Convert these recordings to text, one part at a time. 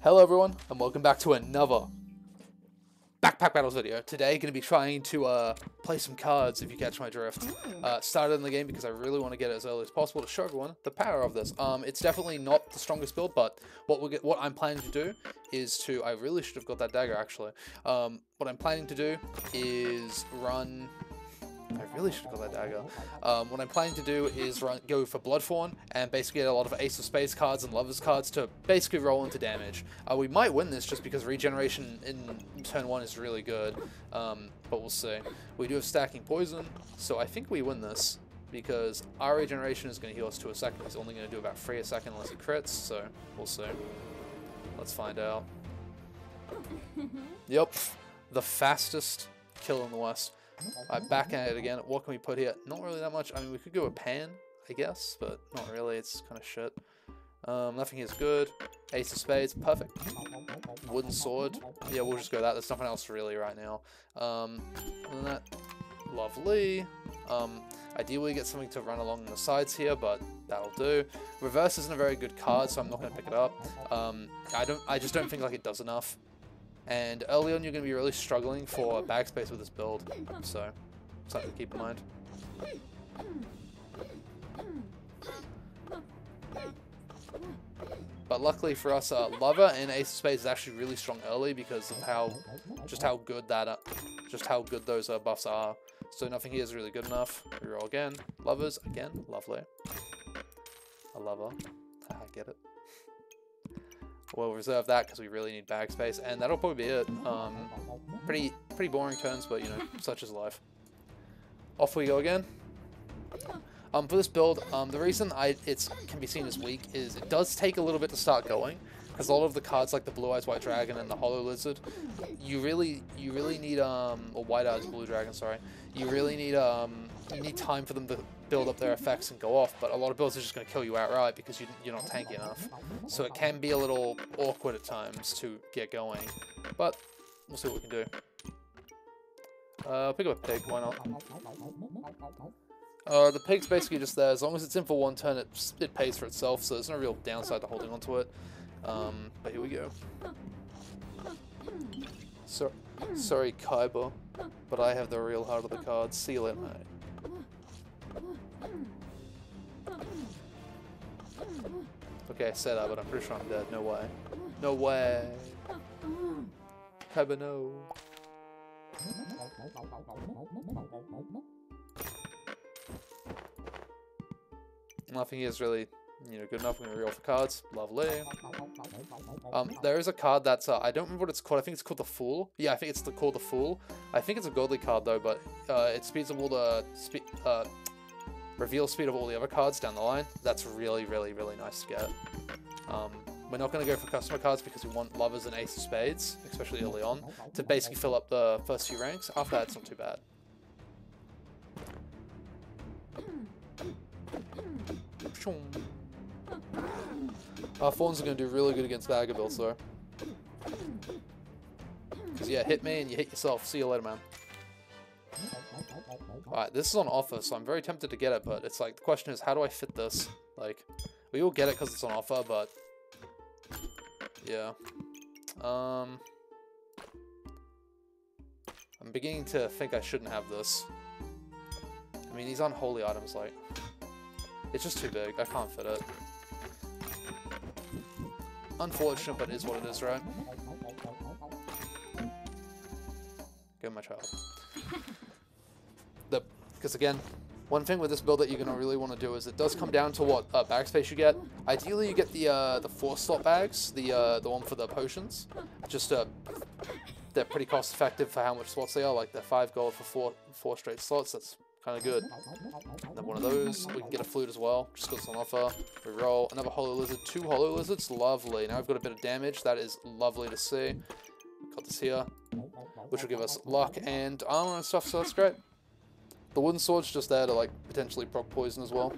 Hello everyone, and welcome back to another Backpack Battles video. Today, going to be trying to play some cards, if you catch my drift. Started in the game because I really want to get it as early as possible to show everyone the power of this. It's definitely not the strongest build, but what I'm planning to do is to... I really should have got that dagger, actually. What I'm planning to do is run... I really should have got that dagger. What I'm planning to do is go for Bloodthorne and basically get a lot of Ace of Spades cards and Lovers cards to basically roll into damage. We might win this just because regeneration in turn 1 is really good, but we'll see. We do have stacking poison, so I think we win this because our regeneration is going to heal us to a second. He's only going to do about 3 a second unless he crits, so we'll see. Let's find out. Yep, the fastest kill in the West. Alright, back at it again. What can we put here? Not really that much. I mean, we could go a pan, I guess, but not really. It's kind of shit. Nothing here is good. Ace of Spades, perfect. Wooden sword. Yeah, we'll just go that. There's nothing else really right now. Other than that, lovely. Ideally, get something to run along the sides here, but that'll do. Reverse isn't a very good card, so I'm not going to pick it up. I just don't think like it does enough. And early on, you're going to be really struggling for bag space with this build, so something to keep in mind. But luckily for us, Lover and Ace of Spades is actually really strong early because of just how good those buffs are. So nothing here is really good enough. Reroll again. Lovers again, lovely. A lover, I get it. We'll reserve that because we really need bag space, and that'll probably be it. Pretty boring turns, but you know, such is life. Off we go again. For this build, the reason it can be seen as weak is it does take a little bit to start going, because a lot of the cards like the Blue Eyes White Dragon and the Hollow Lizard, you really need or White Eyes Blue Dragon, sorry. You really need you need time for them to build up their effects and go off, but a lot of builds are just going to kill you outright because you're not tanky enough. So it can be a little awkward at times to get going, but we'll see what we can do. Pick up a pig, why not? The pig's basically just there. As long as it's in for one turn, it pays for itself, so there's no real downside to holding onto it. But here we go. Sorry, Kaiba, but I have the real heart of the cards. See you later, mate. Okay, I said that, but I'm pretty sure I'm dead. No way. No way. Kaiba, no. Nothing is really, good enough. I'm gonna reroll for cards. Lovely. There is a card that's I don't remember what it's called. I think it's called the Fool. Yeah, I think it's called the Fool. I think it's a godly card though, but it speeds up all the reveal speed of all the other cards down the line. That's really nice to get. We're not going to go for customer cards because we want Lovers and Ace of Spades, especially early on, to basically fill up the first few ranks. After that, it's not too bad. Thorns are going to do really good against Dagger builds though. Because yeah, hit me and you hit yourself. See you later, man. Alright, this is on offer, so I'm very tempted to get it, but it's like, the question is, how do I fit this? Like, we will get it because it's on offer, but... yeah. I'm beginning to think I shouldn't have this. I mean, these unholy items, like... it's just too big. I can't fit it. Unfortunate, but it is what it is, right? Go, my child. Because again, one thing with this build that you're going to really want to do is it does come down to what bag space you get. Ideally, you get the 4-slot bags, the one for the potions. Just they're pretty cost effective for how much slots they are. Like they're 5 gold for 4 straight slots. That's kind of good. And then one of those, we can get a flute as well, just because it's on offer. We roll another Hollow Lizard, 2 Hollow Lizards, lovely. Now we've got a bit of damage. That is lovely to see. Got this here, which will give us luck and armor and stuff. So that's great. The wooden sword's just there to, like, potentially proc poison as well.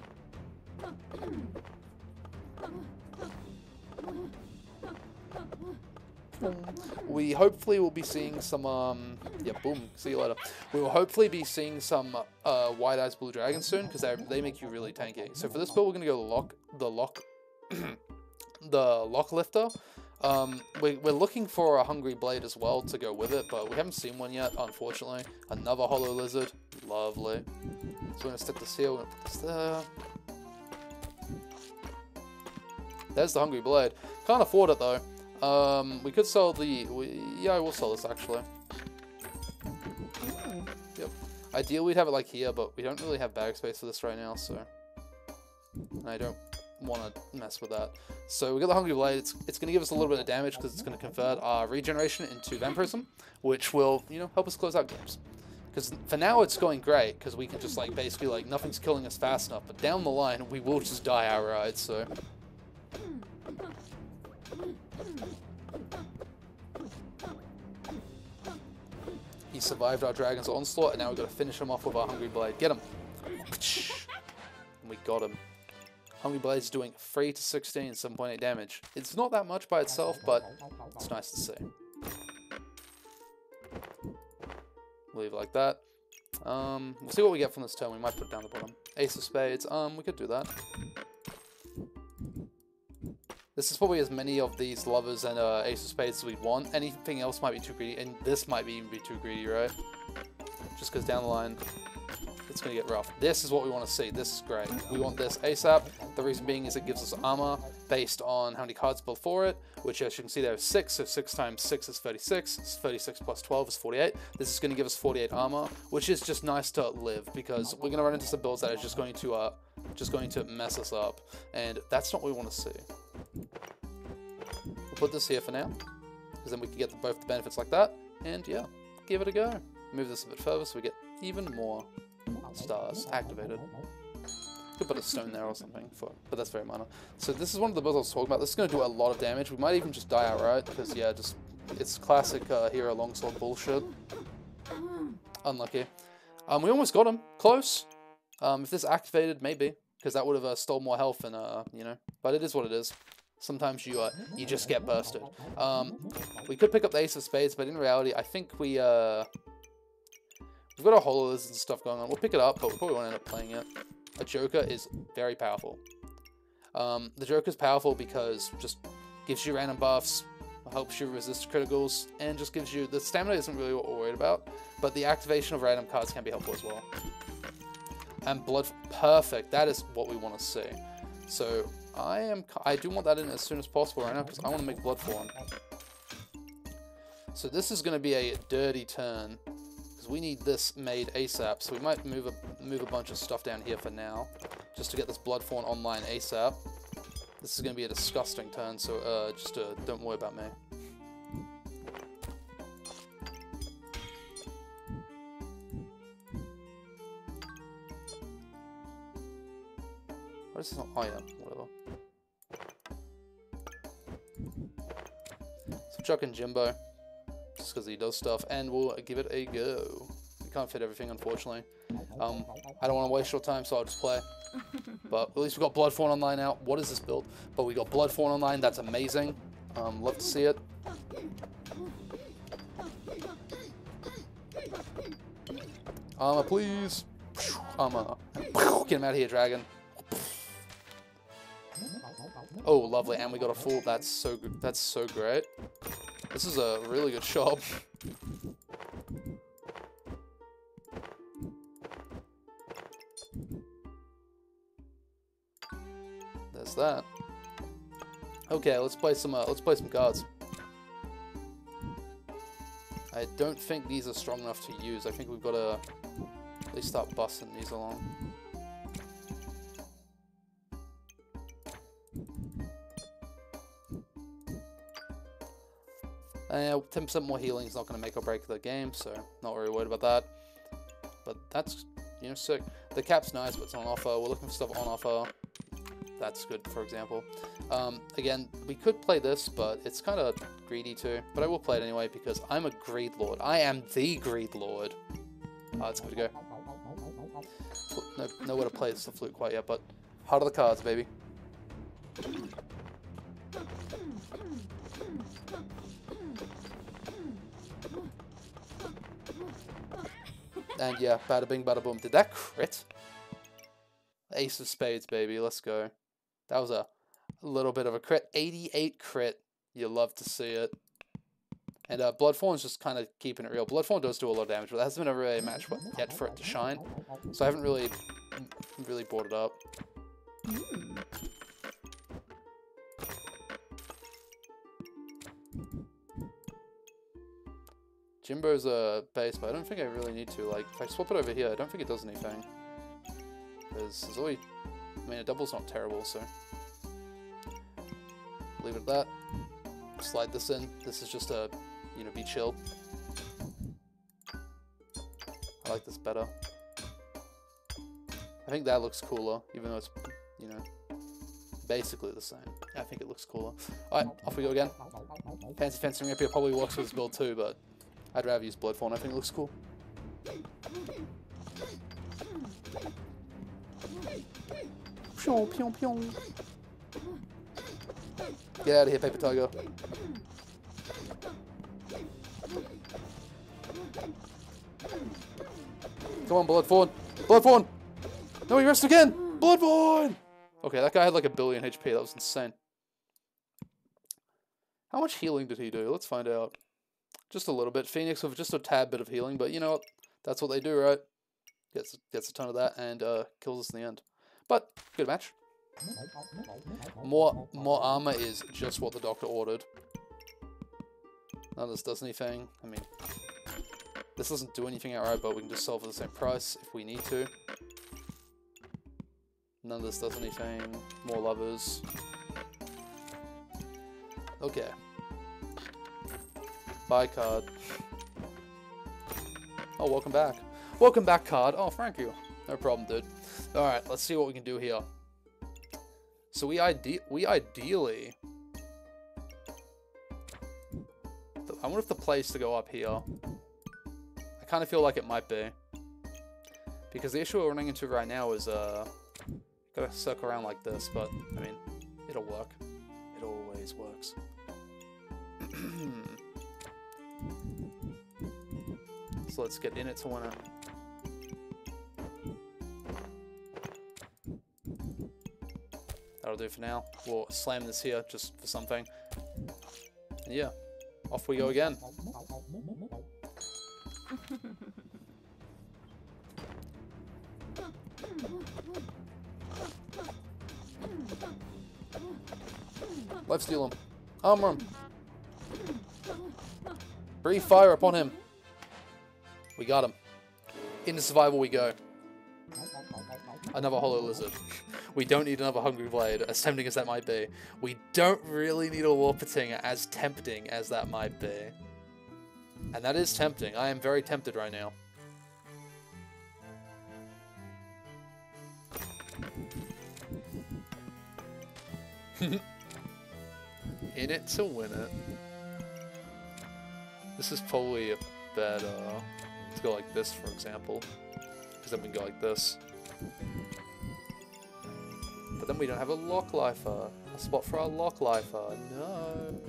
We hopefully will be seeing some, yeah, boom, see you later. We will hopefully be seeing some White Eyes Blue Dragon soon, because they make you really tanky. So for this build, we're going to go the lock lifter. We're looking for a Hungry Blade as well to go with it, but we haven't seen one yet, unfortunately. Another Hollow Lizard. Lovely. So we're going to stick this here, we're going to put this there. There's the Hungry Blade. Can't afford it though. We could sell the... yeah, we'll sell this actually. Yep. Ideally we'd have it like here, but we don't really have bag space for this right now, so... And I don't want to mess with that. So we got the Hungry Blade. It's going to give us a little bit of damage because it's going to convert our regeneration into vampirism, which will, you know, help us close out games. Because for now it's going great because we can just like basically like nothing's killing us fast enough, but down the line we will just die outright. So he survived our Dragon's Onslaught, and now we've got to finish him off with our Hungry Blade. Get him! And we got him. Hungry Blade's doing 3 to 16, 7.8 damage. It's not that much by itself, but it's nice to see. Leave it like that. We'll see what we get from this turn. We might put it down the bottom. Ace of Spades. We could do that. This is probably as many of these lovers and Ace of Spades as we want. Anything else might be too greedy, and this might even be too greedy, right? Just because down the line, it's going to get rough. This is what we want to see. This is great. We want this ASAP. The reason being is it gives us armor based on how many cards before it, which as you can see there is 6, so 6 times 6 is 36. 36 plus 12 is 48. This is going to give us 48 armor, which is just nice to live, because we're going to run into some builds that are just going to mess us up, and that's not what we want to see. We'll put this here for now, because then we can get both the benefits like that, and yeah, give it a go. Move this a bit further so we get even more stars activated. Could put a stone there or something, but that's very minor. So this is one of the builds I was talking about. This is going to do a lot of damage. We might even just die outright, because yeah, it's classic hero longsword bullshit. Unlucky. We almost got him. Close. If this activated, maybe, because that would have stole more health, and you know, but it is what it is. Sometimes you just get bursted. We could pick up the Ace of Spades, but in reality, I think we've got our Hollow Lizards and stuff going on. We'll pick it up, but we probably won't end up playing it. A Joker is very powerful. The Joker is powerful because just gives you random buffs, helps you resist criticals, and just gives you... The stamina isn't really what we're worried about, but the activation of random cards can be helpful as well. And Blood... Perfect. That is what we want to see. So, I do want that in as soon as possible right now, because I want to make Bloodthorne. So this is going to be a dirty turn, because we need this made ASAP, so we might move a bunch of stuff down here for now, just to get this Bloodthorne online ASAP. This is going to be a disgusting turn, so just don't worry about me. What is this not? Oh yeah, whatever. So chuck in Jimbo, just because he does stuff, and we'll give it a go. We can't fit everything, unfortunately. I don't want to waste your time, so I'll just play. But at least we got Bloodthorne online now. What is this build? But we got Bloodthorne online. That's amazing. Love to see it. Armor, please. Armor. Get him out of here, dragon. Oh, lovely. And we got a full. That's so good. That's so great. This is a really good shop. There's that. Okay, let's play some cards. I don't think these are strong enough to use. I think we've got to at least start busting these along. And 10% more healing is not going to make or break the game, so not very worried about that. But that's, you know, sick. The cap's nice, but it's on offer. We're looking for stuff on offer. That's good, for example. Again, we could play this, but it's kind of greedy too. But I will play it anyway, because I'm a Greed Lord. I am the Greed Lord. It's good to go. Nowhere to play the flute quite yet, but heart of the cards, baby. And yeah, bada bing, bada boom. Did that crit? Ace of Spades, baby. Let's go. That was a little bit of a crit. 88 crit. You love to see it. And Bloodthorne's just kind of keeping it real. Bloodthorne does do a lot of damage, but there hasn't been a really match yet for it to shine. So I haven't really brought it up. Jimbo's a base, but I don't think I really need to. Like, if I swap it over here, I don't think it does anything. There's always... I mean, a double's not terrible, so... Leave it at that. Slide this in. This is just a, you know, be chill. I like this better. I think that looks cooler, even though it's, you know, basically the same. I think it looks cooler. Alright, off we go again. Fancy Fencing Rapier probably works with this build too, but I'd rather use Bloodthorne. I think it looks cool. Pew, pew, pew. Get out of here, Paper Tiger. Come on, Bloodthorne. Bloodthorne! No, he rests again! Bloodthorne! Okay, that guy had like 1 billion HP. That was insane. How much healing did he do? Let's find out. Just a little bit. Phoenix with just a tad bit of healing, but you know what? That's what they do, right? Gets a ton of that and kills us in the end. But, good match. More armor is just what the doctor ordered. None of this does anything. I mean, this doesn't do anything outright, but we can just sell for the same price if we need to. None of this does anything. More lovers. Okay. Buy card. Oh, welcome back. Welcome back, card. Oh, thank you. No problem, dude. Alright, let's see what we can do here. So we ideally... I wonder if the place to go up here... I kind of feel like it might be. Because the issue we're running into right now is, gotta circle around like this, but, I mean, it'll work. It always works. So let's get in it to win it. That'll do for now. We'll slam this here just for something. And yeah, off we go again. Life steal him. Armor him. Breathe fire upon him. We got him. Into survival we go. Another Hollow Lizard. We don't need another Hungry Blade, as tempting as that might be. We don't really need a Warpiting, as tempting as that might be. And that is tempting. I am very tempted right now. In it to win it. This is probably a better... Let's go like this, for example. Because then we can go like this. But then we don't have a lock lifer. A spot for our lock lifer. No.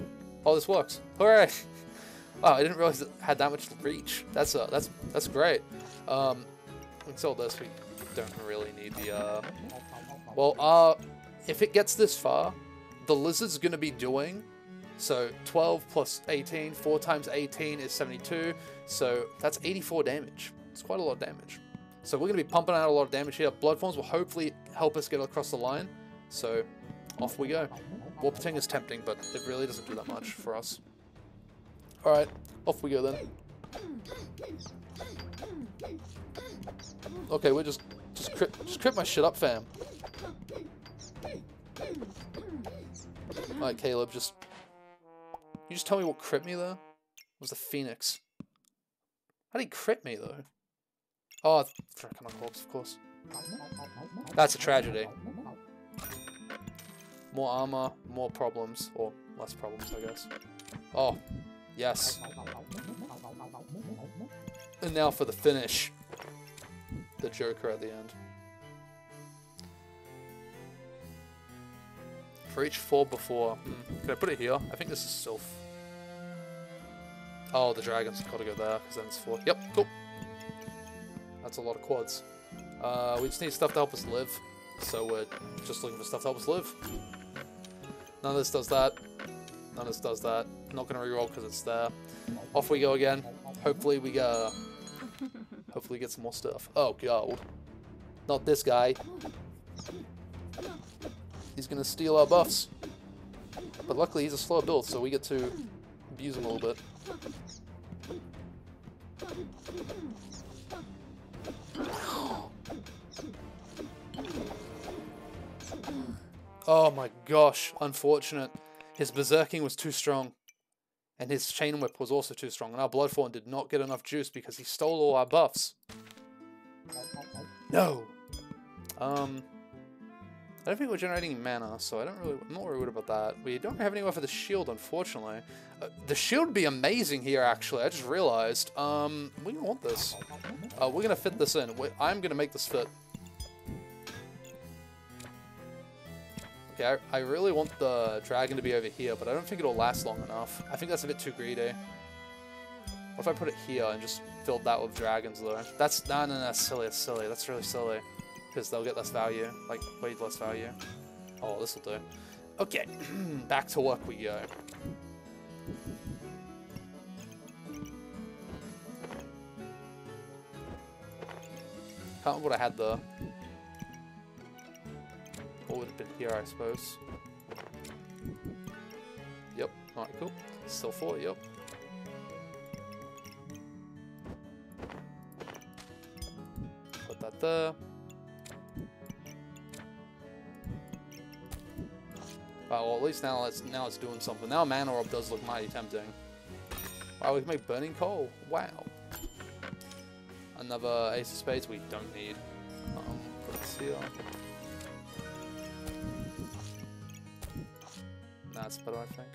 Oh, this works. Hooray! Oh, I didn't realize it had that much reach. That's great. We can sell this. We don't really need the well, if it gets this far, the lizard's gonna be doing, so 12 plus 18, 4 times 18 is 72, so that's 84 damage. It's quite a lot of damage. So we're gonna be pumping out a lot of damage here. Bloodthorns will hopefully help us get across the line. So off we go. Warpiting is tempting, but it really doesn't do that much for us. Alright, off we go then. Okay, we're just crit my shit up, fam. Alright, Caleb, you just tell me what crit me though? It was the Phoenix. How did he crit me though? Oh, come on, corpse, of course. That's a tragedy. More armor, more problems, or less problems, I guess. Oh, yes. And now for the finish. The Joker at the end. For each 4 before. Can I put it here? I think this is Sylph. Oh, the dragon's got to go there, because then it's 4. Yep, cool. That's a lot of quads. We just need stuff to help us live. So we're just looking for stuff to help us live. None of this does that. none of us does that. Not gonna reroll because it's there. Off we go again. Hopefully we get some more stuff. Oh god. Not this guy. He's gonna steal our buffs. But luckily he's a slower build, so we get to abuse him a little bit. Oh my gosh, unfortunate. His berserking was too strong. And his chain whip was also too strong. And our Bloodthorne did not get enough juice because he stole all our buffs. No! I don't think we're generating mana, so I'm not worried about that. We don't have anywhere for the shield, unfortunately. The shield would be amazing here, actually. I just realized. We don't want this. We're going to fit this in. I'm going to make this fit. Okay, I really want the dragon to be over here, but I don't think it'll last long enough. I think that's a bit too greedy. What if I put it here and just filled that with dragons, though? That's... No, that's silly. That's silly. That's really silly. Because they'll get less value. Like, way less value. Oh, this'll do. Okay, back to work we go. Can't remember what I had there. What would have been here, I suppose. Yep, alright, cool. Still 4, yep. Put that there. Well, at least now it's doing something. Now Mana Orb does look mighty tempting. Wow, we can make Burning Coal. Wow. Another Ace of Spades we don't need. Put this here. That's better, I think.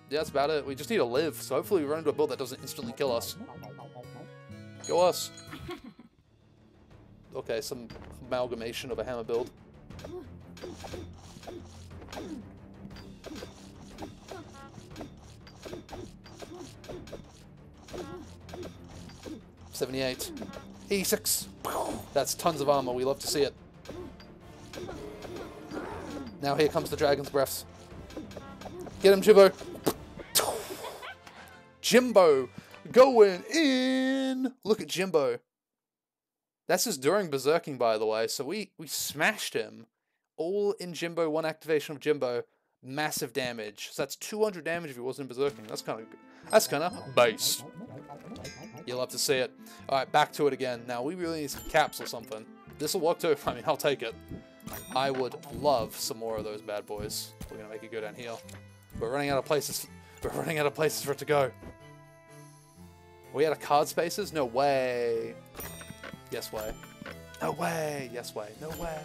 Yeah, that's about it. We just need to live, so hopefully we run into a build that doesn't instantly kill us. Go us! Okay, some amalgamation of a hammer build. $78. 86. That's tons of armor. We love to see it. Now here comes the dragon's breaths. Get him, Jimbo. Jimbo going in. Look at Jimbo. That's just during berserking, by the way. So we smashed him. All in Jimbo. One activation of Jimbo. Massive damage. So that's 200 damage if he wasn't berserking. That's kind of base. You'll have to see it. Alright, back to it again. Now, we really need some caps or something. This will work too. I mean, I'll take it. I would love some more of those bad boys. We're going to make it go down here. We're running out of places. We're running out of places for it to go. Are we out of card spaces? No way. Yes way. No way. Yes way. No way.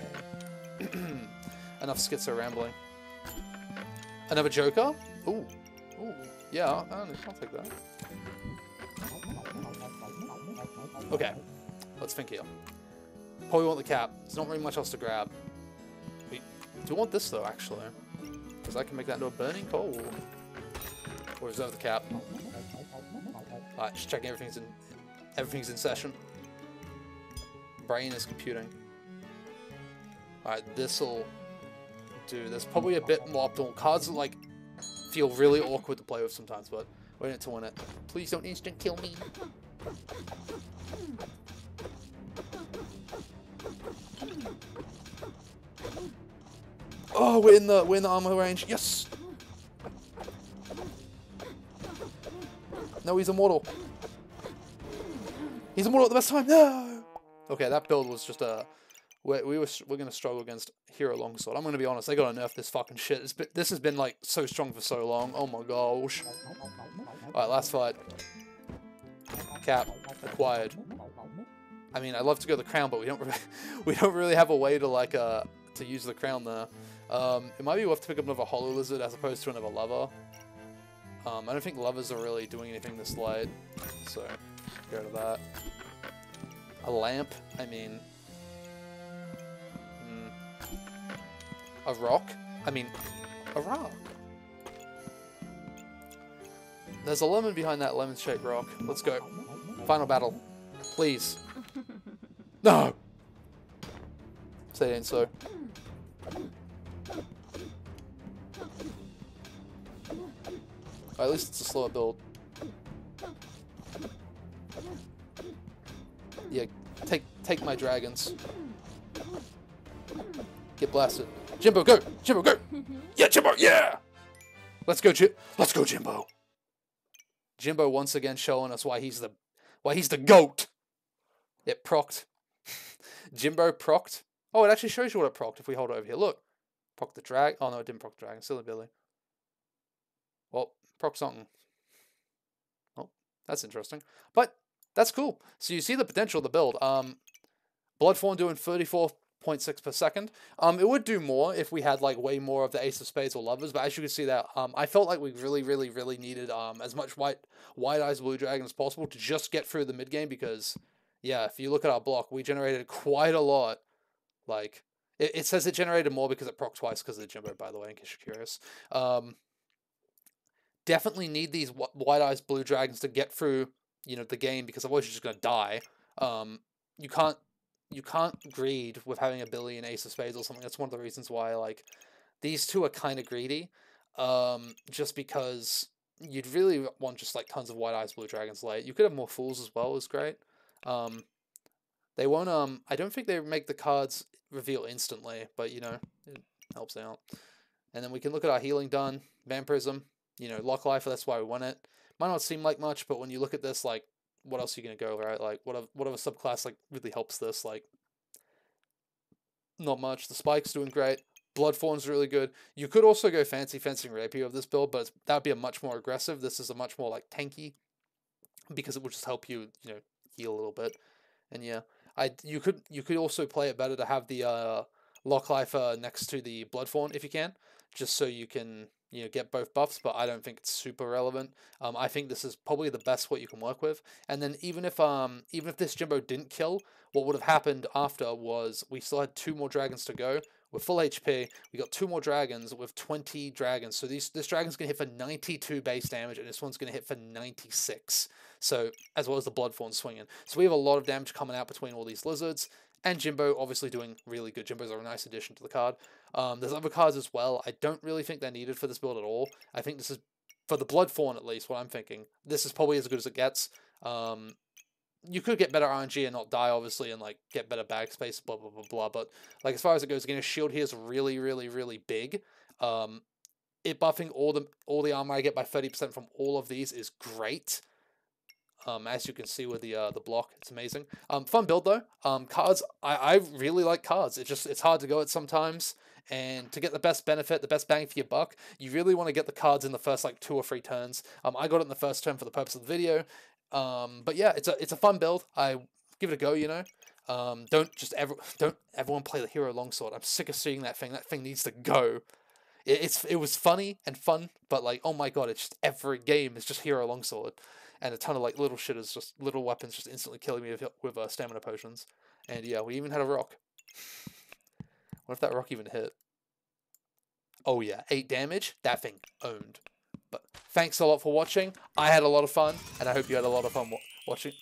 Enough schizo rambling. Another Joker? Ooh. Ooh. Yeah, I'll take that. Okay, let's think here. Probably want the cap. There's not really much else to grab. We do want this though, actually, because I can make that into a burning coal. Or reserve the cap. Alright, just checking everything's in session. Brain is computing. Alright, this'll do. There's probably a bit more optimal. Cards like feel really awkward to play with sometimes, but we're in it to win it. Please don't instant kill me. Oh, we're in the armor range. Yes. No, he's immortal. He's immortal at the best time. No. Okay, that build was just a. We're gonna struggle against Hero Longsword. I'm gonna be honest. They gotta nerf this fucking shit. This has been like so strong for so long. Oh my gosh. All right, last fight. Cap acquired. I mean, I'd love to go the crown, but we don't really have a way to like to use the crown there. It might be worth to pick up another Hollow Lizard as opposed to another Lover. I don't think Lovers are really doing anything this late, so go to that. A lamp. I mean, a rock. I mean, a rock. There's a lemon behind that lemon-shaped rock. Let's go. Final battle. Please. No! Say it ain't so. Or at least it's a slower build. Yeah, take my dragons. Get blasted. Jimbo, go! Jimbo, go! Yeah, Jimbo, yeah! Let's go, let's go, Jimbo. Jimbo once again showing us why he's the GOAT. It procced. Jimbo procced. Oh, it actually shows you what it procced if we hold it over here. Look. Proc the drag. Oh no, it didn't proc the dragon. Still a Billy. Well, proc something. Oh, that's interesting. But that's cool. So you see the potential of the build. Bloodthorne doing 34.6 per second. It would do more if we had like way more of the Ace of Spades or Lovers, but as you can see that, I felt like we really needed as much White Eyes Blue Dragon as possible to just get through the mid game because, yeah, if you look at our block, we generated quite a lot. Like, it says it generated more because it proc twice because of the Jimbo, by the way, in case you're curious. Definitely need these White Eyes Blue Dragons to get through, the game because otherwise you're just gonna die. You can't greed with having a Billy and Ace of Spades or something. That's one of the reasons why, like, these two are kind of greedy. Just because you'd really want just, like, tons of White Eyes Blue Dragons late. You could have more Fools as well, is great. They won't, I don't think they make the cards reveal instantly, but, it helps out. And then we can look at our healing done, Vampirism, Lock Lifer, that's why we want it. Might not seem like much, but when you look at this, like, what else are you going to go, right? Like, what other subclass, like, really helps this? Like, not much. The Spike's doing great. Bloodthorne's really good. You could also go Fancy Fencing Rapier of this build, but that would be a much more aggressive. This is a much more, like, tanky, because it will just help you, heal a little bit. And, yeah, you could also play it better to have the Lock Lifer next to the Bloodthorne, if you can, just so you can... get both buffs, but I don't think it's super relevant. I think this is probably the best what you can work with. And then even if this Jimbo didn't kill, what would have happened after was we still had 2 more dragons to go. With full HP, we got 2 more dragons with 20 dragons. So this dragon's going to hit for 92 base damage, and this one's going to hit for 96. So, as well as the Bloodthorne swinging. So we have a lot of damage coming out between all these lizards. And Jimbo obviously doing really good. Jimbo's are a nice addition to the card. There's other cards as well. I don't really think they're needed for this build at all. I think this is, for the Bloodthorne at least, what I'm thinking, this is probably as good as it gets. You could get better RNG and not die, obviously, and like get better bag space, blah, blah, blah, blah. But like as far as it goes, again, a shield here is really big. It buffing all the armor I get by 30% from all of these is great. As you can see with the block, it's amazing. Fun build though. Cards, I really like cards. It's hard to go at sometimes, and to get the best benefit, the best bang for your buck, you really want to get the cards in the first like 2 or 3 turns. I got it in the first turn for the purpose of the video. But yeah, it's a fun build. I give it a go. Don't everyone play the Hero Longsword. I'm sick of seeing that thing. That thing needs to go. It was funny and fun, but like, oh my god, it's just every game is just Hero Longsword. And a ton of like little shitters, just little weapons, just instantly killing me with stamina potions. And yeah, we even had a rock. What if that rock even hit? Oh yeah, 8 damage. That thing owned. But thanks a lot for watching. I had a lot of fun, and I hope you had a lot of fun watching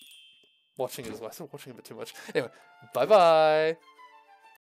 it as well. I still watching a bit too much. Anyway, bye bye.